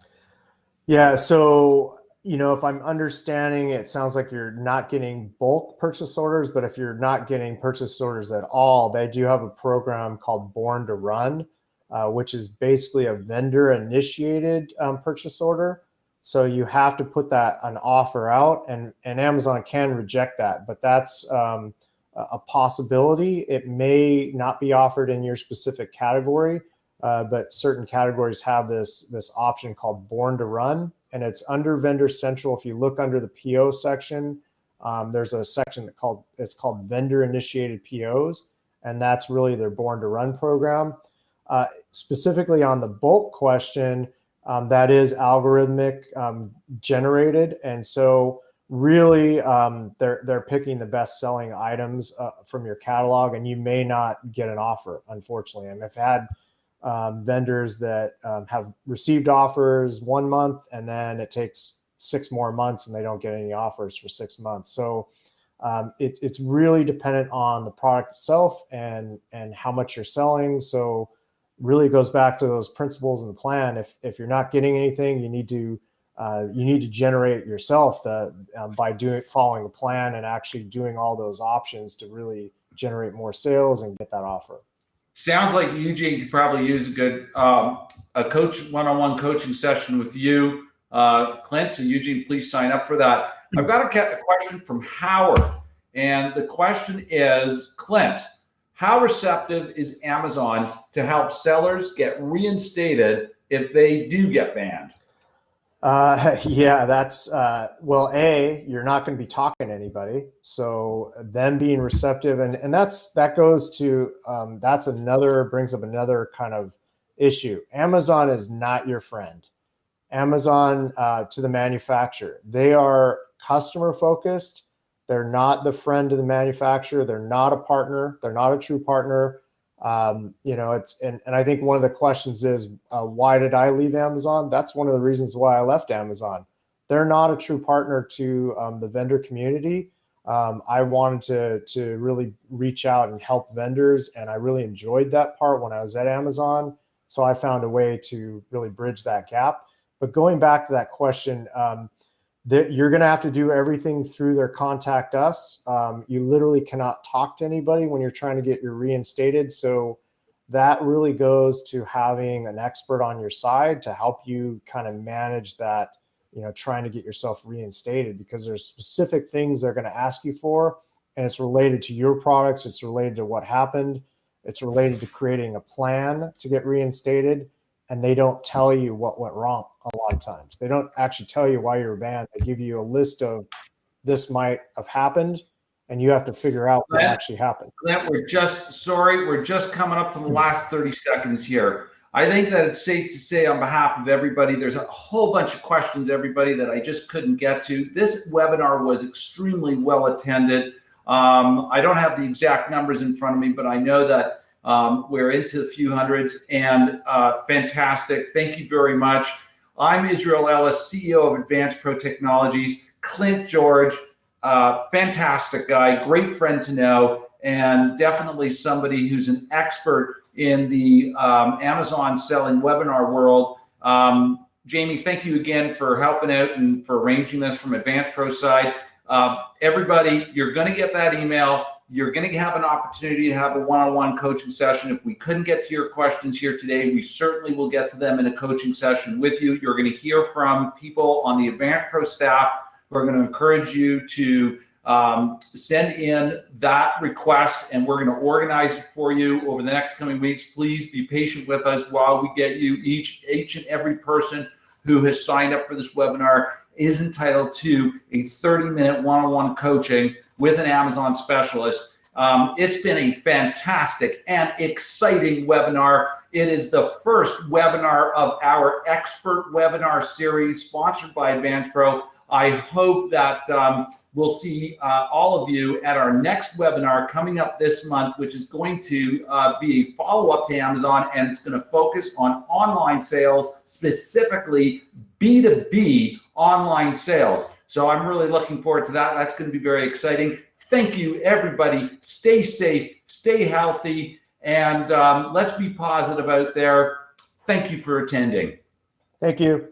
Yeah, so if I'm understanding, it sounds like you're not getting bulk purchase orders, but if you're not getting purchase orders at all, they do have a program called Born to Run, which is basically a vendor-initiated purchase order. So you have to put an offer out, and Amazon can reject that, but that's a possibility. It may not be offered in your specific category, but certain categories have this option called Born to Run, and it's under Vendor Central. If you look under the PO section, there's a section it's called Vendor Initiated POs, and that's really their Born to Run program. Specifically on the bulk question, that is algorithmic generated, and so really they're picking the best selling items from your catalog, and you may not get an offer, unfortunately. And I've had vendors that have received offers 1 month, and then it takes 6 more months and they don't get any offers for 6 months. So it's really dependent on the product itself and how much you're selling. So really goes back to those principles in the plan. If you're not getting anything, you need to generate yourself by following the plan and actually doing all those options to really generate more sales and get that offer. Sounds like Eugene could probably use a good one-on-one coaching session with you, Clint. So Eugene, please sign up for that. I've got a question from Howard, and the question is, Clint, how receptive is Amazon to help sellers get reinstated if they do get banned? Yeah, that's you're not going to be talking to anybody. So them being receptive, and that goes to brings up another kind of issue. Amazon is not your friend. Amazon to the manufacturer, they are customer focused. They're not the friend of the manufacturer. They're not a partner. They're not a true partner. And I think one of the questions is, why did I leave Amazon? That's one of the reasons why I left Amazon. They're not a true partner to the vendor community. I wanted to really reach out and help vendors, and I really enjoyed that part when I was at Amazon. So I found a way to really bridge that gap. But going back to that question, that you're going to have to do everything through their contact us. You literally cannot talk to anybody when you're trying to get your reinstated. So that really goes to having an expert on your side to help you kind of manage that, trying to get yourself reinstated, because there's specific things they're going to ask you for, and it's related to your products. It's related to what happened. It's related to creating a plan to get reinstated. And they don't tell you what went wrong a lot of times. They don't actually tell you why you were banned. They give you a list of this might have happened, and you have to figure out what actually happened. Clint, we're just coming up to the last 30 seconds here. I think that it's safe to say on behalf of everybody, there's a whole bunch of questions, everybody, that I just couldn't get to. This webinar was extremely well attended. I don't have the exact numbers in front of me, but I know that we're into the few hundreds, and fantastic. Thank you very much. I'm Israel Ellis, CEO of Advanced Pro Technologies. Clint George, fantastic guy, great friend to know, and definitely somebody who's an expert in the Amazon selling webinar world. Jamie, thank you again for helping out and for arranging this from Advanced Pro side. Everybody, you're going to get that email. You're going to have an opportunity to have a one-on-one coaching session. If we couldn't get to your questions here today, we certainly will get to them in a coaching session with you. You're going to hear from people on the Advanced Pro staff who are going to encourage you to send in that request, and we're going to organize it for you over the next coming weeks. Please be patient with us while we get you. Each and every person who has signed up for this webinar is entitled to a 30-minute one-on-one coaching with an Amazon specialist. It's been a fantastic and exciting webinar. It is the first webinar of our expert webinar series sponsored by Advanced Pro. I hope that we'll see all of you at our next webinar coming up this month, which is going to be a follow-up to Amazon, and it's going to focus on online sales, specifically B2B online sales. So I'm really looking forward to that. That's going to be very exciting. Thank you, everybody. Stay safe, stay healthy, and let's be positive out there. Thank you for attending. Thank you.